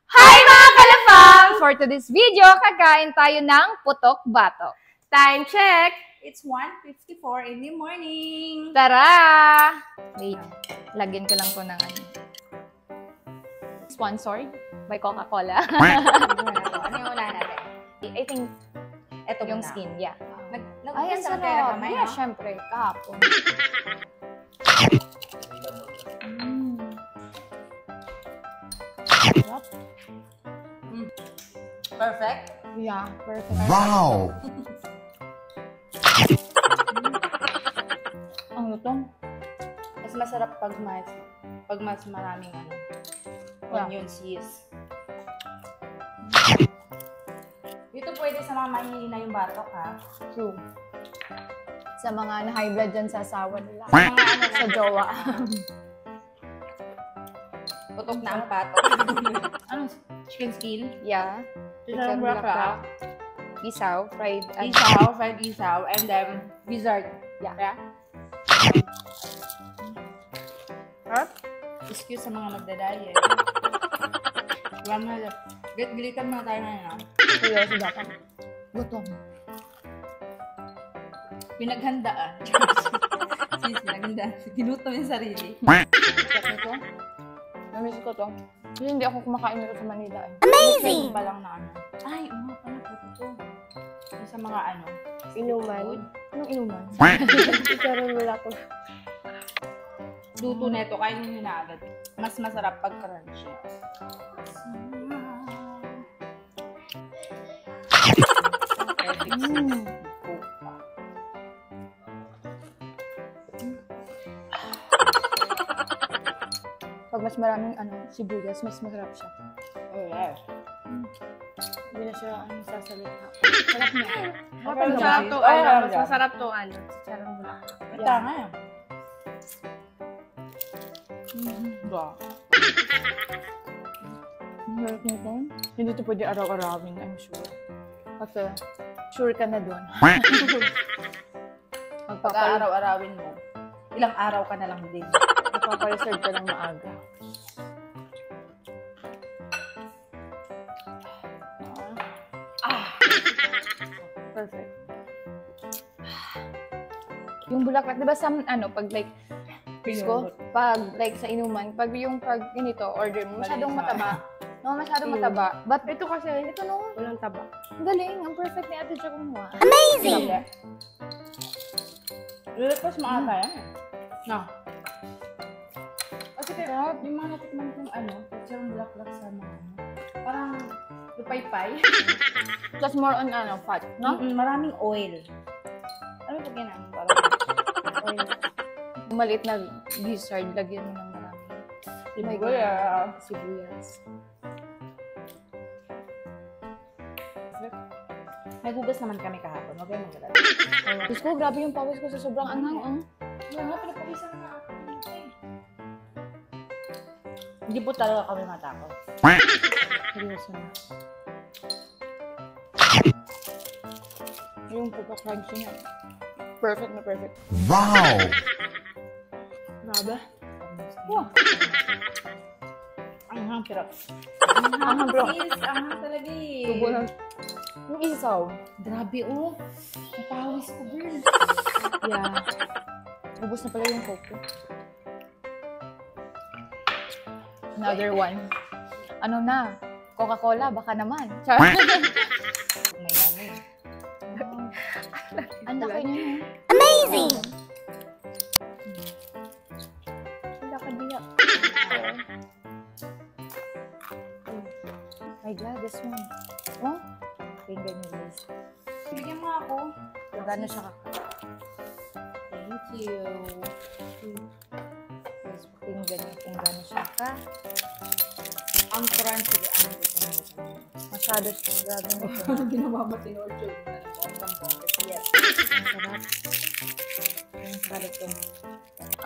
Hi mga kalapang! For today's video, kakain tayo ng putok batok. Time check! It's 1:54 in the morning. Tara! Wait, lagyan ko lang to ng ano. Sponsored by Coca-Cola. Ano yung una natin? I think Ito yung muna. skin, yeah. Ay, ang sarap. sarap. Yeah, syempre, kahapon. Sarap. Perfect? Yeah, perfect. Wow! Ang lutong. Mas masarap pag mas maraming Yeah. onion seeds. Dito pwede sa mga mahihina yung batok, ha? True. Sa mga na-high blood dyan sa asawa nila. Sa mga Sa jowa. putok na ang batok. Ano? Chicken skin? Yeah. Chicken Chicken bulaklak. Isaw, fried. Isaw, fried isaw, and then dessert. Yeah. Harp? Excuse sa mga magdadaya. Gilitan muna tayo na yun. Seryoso dapat. Gutom. Pinaghandaan. Sis, pinaghandaan. Ginutom yung sarili. Sarap nito. Namiss ko to. Kasi hindi ako kumakain nito sa Manila. Amazing! Pa lang na ano. Ay, pala po ito. Yung sa mga Inuman. Anong inuman? Charon wala ko. luto neto, kainin nyo na agad. Mas masarap pag crunchy. Pag mas maraming sibuyas, mas masarap siya. Oh, yes. Hindi na siya sasalita. Sarap niya. Masarap to, Mas masarap to, sa charong bulaklak. Ito nga yan. Ba? Ang sarap nito. Hindi ito pwede araw-arawin, I'm sure. Kasi, sure ka na doon. Pag-aaraw-arawin mo, ilang araw ka na lang din. Magpapareserve ka ng maaga. Perfect. Yung bulaklak, di ba sa pag like, ko, pag like sa inuman, pag ganito, order mo, masyadong mataba. No, masyadong mataba. But ito kasi, ito no, Walang taba. ang galing, ang perfect ni Ate Jo kumuha. Amazing! Lilipas mo ata yan. No. Kasi kaya, yung mga natikman kong picture ng bulaklak sa mga parang lupay-pay. Plus more on fat, no? Maraming oil. Ano pag yan? Parang oil. Maliit na gizzard, lagyan mo ng marami. Sibuyas. Nagugas naman kami kahapon. Huwag kayong magalala. Diyos ko, grabe yung pawis ko sa sobrang anghang. Wala nga, pinapawisan na ako. Hindi po talaga kami matakot. Seryoso na. Yung pagka-crunchy niya. Perfect na perfect. Wow! Grabe. Wow. Anghang, pero... Anghang, bro. Sis, anghang talaga eh. Tubo ng... Yung isaw. Grabe oh. Napawis ko, girl. Yeah. Ubus na pala yung coke ko. Another one. Ano na? Coca-Cola, baka naman. Char. May ano eh. Ang laki niya. Amazing! Ang laki niya. My God, this one. Oh? Tingnan niyo guys. Bigyan mo ako. Kung gano'n siya Thank you. Guys, tingnan niyo kung gano'n siya ka. Ang crunchy. Masyado siya. Grabe nito. Ginawa mo tinorture. Yes. Ang sarap. Ang sarap ito.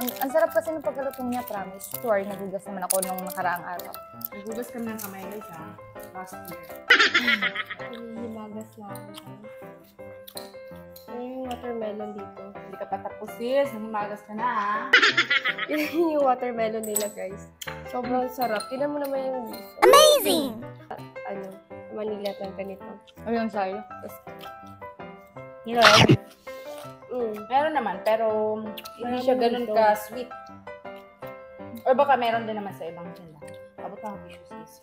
Ang sarap kasi ng pagkaluto niya, promise. Sure, nagugas naman ako nung nakaraang araw. Nagugas kami ng kamay guys ha. Last year. Himagas na ako. Ano yung watermelon dito? Hindi ka pa tapos sis. Nanghimagas ka na ha. Yun yung watermelon nila, guys. Sobrang sarap. Tignan mo naman yung amazing! Manila ng ganito. Ayun sa'yo. You know, meron naman, pero hindi siya ganun ka sweet. Or baka meron din naman sa ibang tinda. Abot lang ang tissue sis.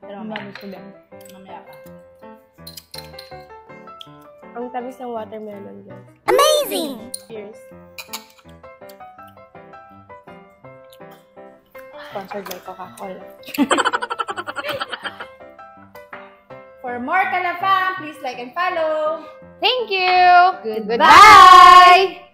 Pero mamaya ko din. Mamaya ka. Ang tamis ng watermelon, guys. Amazing! Cheers. Sponsored by Coca-Cola. For more Kalafam, please like and follow. Thank you! Goodbye! Goodbye!